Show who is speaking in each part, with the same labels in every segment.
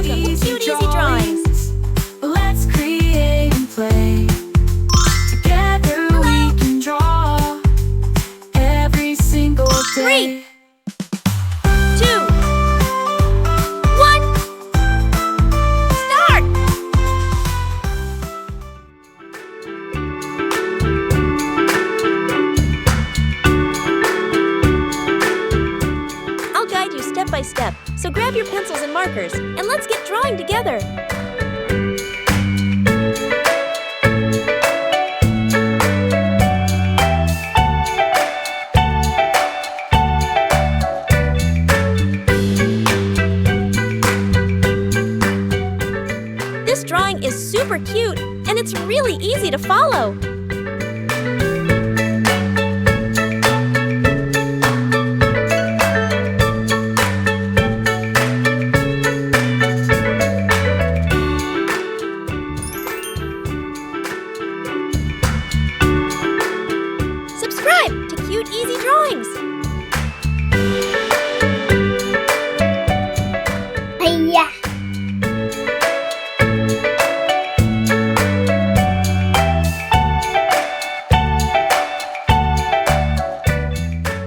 Speaker 1: Welcome to Cute Easy Drawings.
Speaker 2: Let's create and play. Together we can draw every single day.
Speaker 1: 3, 2, 1, start! I'll guide you step by step, so grab your pencils and markers, and let's get drawing together. This drawing is super cute, and it's really easy to follow. Subscribe to Cute Easy Drawings.
Speaker 3: Hiya.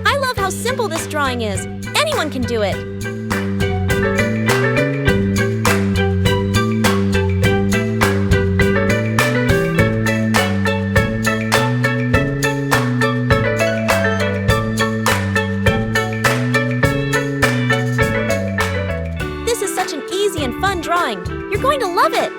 Speaker 1: I love how simple this drawing is. Anyone can do it. This is such an easy and fun drawing. You're going to love it.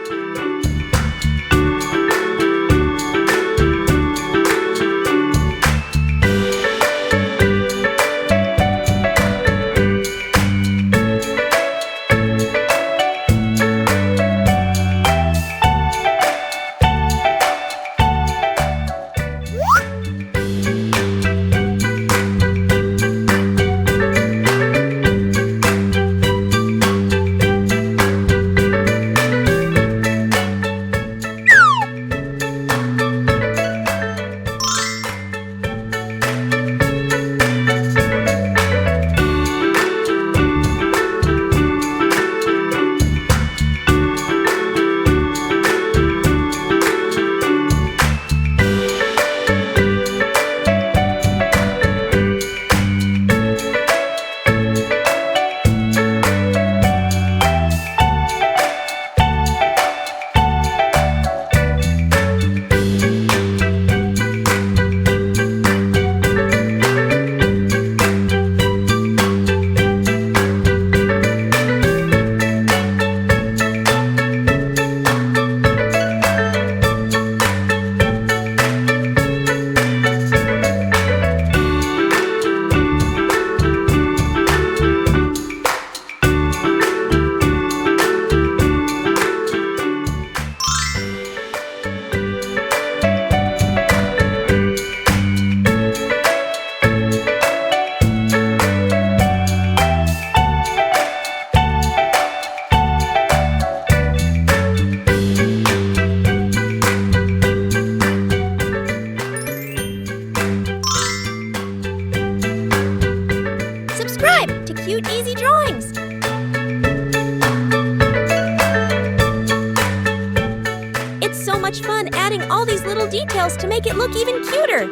Speaker 1: Subscribe to Cute Easy Drawings. It's so much fun adding all these little details to make it look even cuter.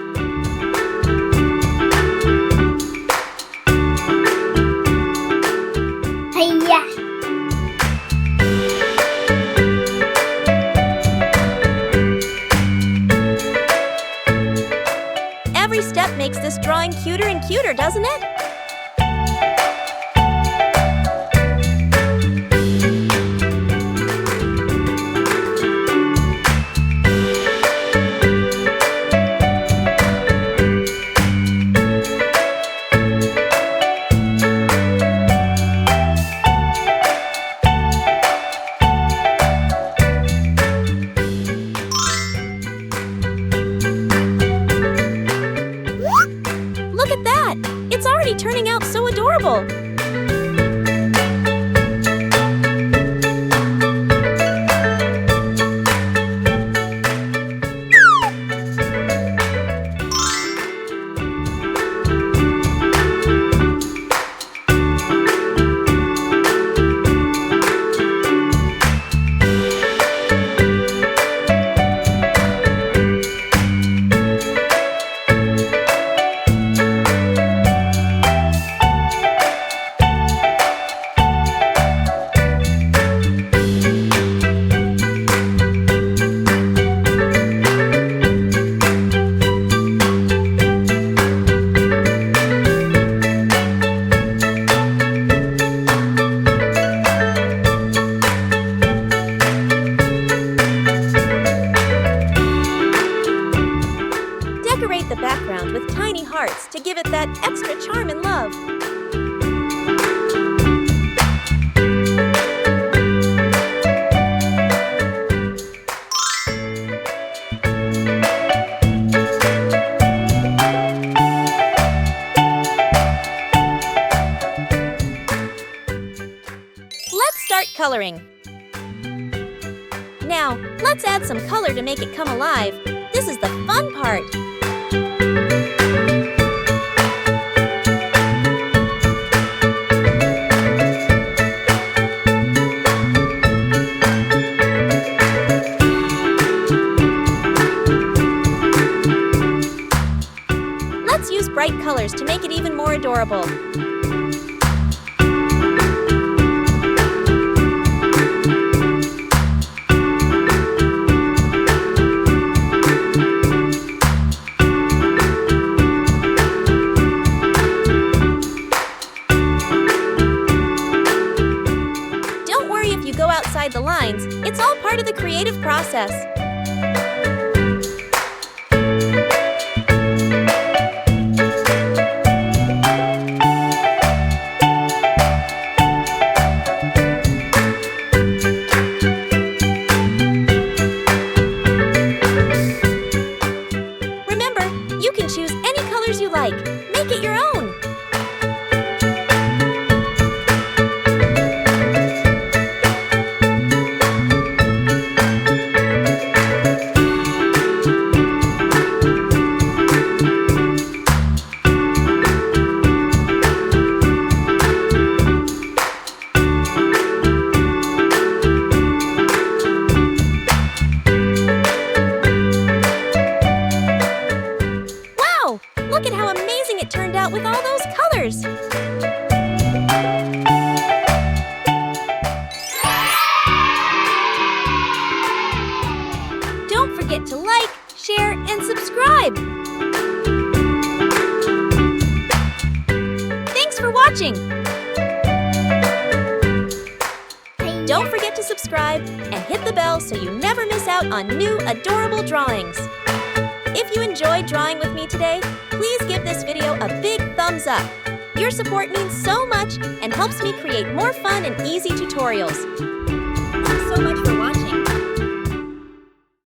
Speaker 3: Hiya.
Speaker 1: Every step makes this drawing cuter and cuter, doesn't it? Look at that! It's already coloring. Now, let's add some color to make it come alive. This is the fun part. Let's use bright colors to make it even more adorable. Don't worry if you go outside the lines. It's all part of the creative process. You can choose any colors you like. Make it your own. Look at how amazing it turned out with all those colors! Don't forget to like, share, and subscribe! Thanks for watching! Don't forget to subscribe and hit the bell so you never miss out on new adorable drawings. If you enjoyed drawing with me today, please give this video a big thumbs up. Your support means so much and helps me create more fun and easy tutorials. Thanks so much for watching.